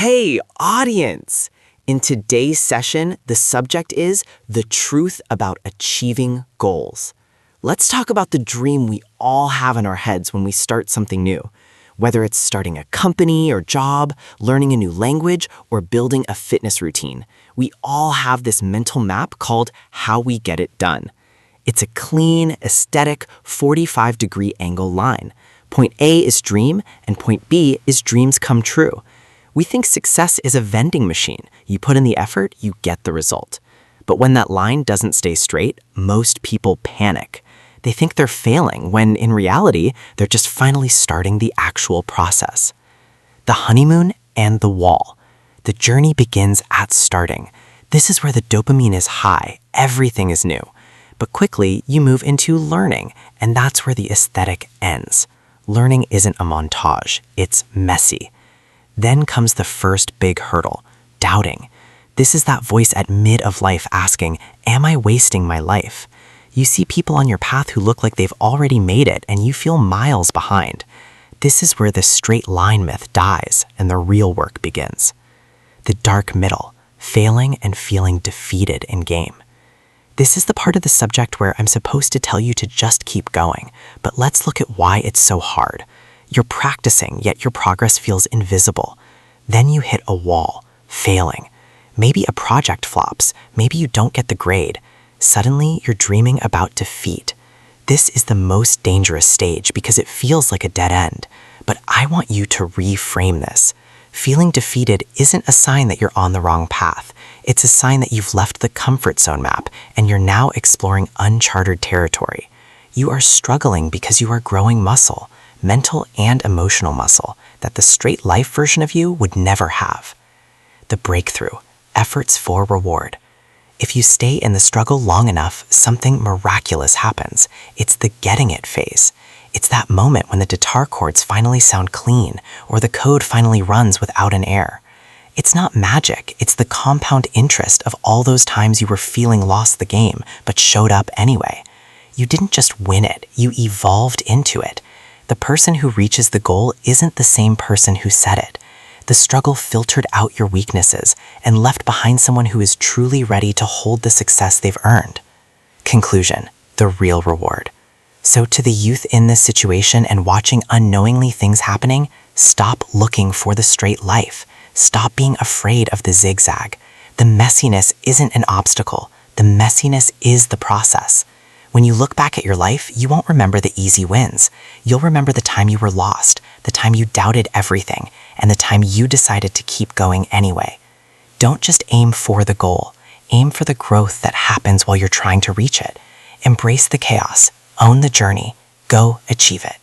Hey, audience! In today's session, the subject is the truth about achieving goals. Let's talk about the dream we all have in our heads when we start something new. Whether it's starting a company or job, learning a new language, or building a fitness routine, we all have this mental map called how we get it done. It's a clean, aesthetic, 45-degree angle line. Point A is dream, and point B is dreams come true. We think success is a vending machine. You put in the effort, you get the result. But when that line doesn't stay straight, most people panic. They think they're failing when, in reality, they're just finally starting the actual process. The honeymoon and the wall. The journey begins at starting. This is where the dopamine is high, everything is new. But quickly, you move into learning, and that's where the aesthetic ends. Learning isn't a montage, it's messy. Then comes the first big hurdle, doubting. This is that voice at mid of life asking, am I wasting my life? You see people on your path who look like they've already made it and you feel miles behind. This is where the straight line myth dies and the real work begins. The dark middle, failing and feeling defeated in game. This is the part of the subject where I'm supposed to tell you to just keep going, but let's look at why it's so hard. You're practicing, yet your progress feels invisible. Then you hit a wall, failing. Maybe a project flops, maybe you don't get the grade. Suddenly, you're dreaming about defeat. This is the most dangerous stage because it feels like a dead end. But I want you to reframe this. Feeling defeated isn't a sign that you're on the wrong path. It's a sign that you've left the comfort zone map and you're now exploring uncharted territory. You are struggling because you are growing muscle. Mental and emotional muscle that the straight life version of you would never have. The breakthrough, efforts for reward. If you stay in the struggle long enough, something miraculous happens. It's the getting it phase. It's that moment when the guitar chords finally sound clean or the code finally runs without an error. It's not magic, it's the compound interest of all those times you were feeling lost the game but showed up anyway. You didn't just win it, you evolved into it. The person who reaches the goal isn't the same person who set it. The struggle filtered out your weaknesses and left behind someone who is truly ready to hold the success they've earned. Conclusion, the real reward. So to the youth in this situation and watching unknowingly things happening, stop looking for the straight life. Stop being afraid of the zigzag. The messiness isn't an obstacle. The messiness is the process. When you look back at your life, you won't remember the easy wins. You'll remember the time you were lost, the time you doubted everything, and the time you decided to keep going anyway. Don't just aim for the goal. Aim for the growth that happens while you're trying to reach it. Embrace the chaos. Own the journey. Go achieve it.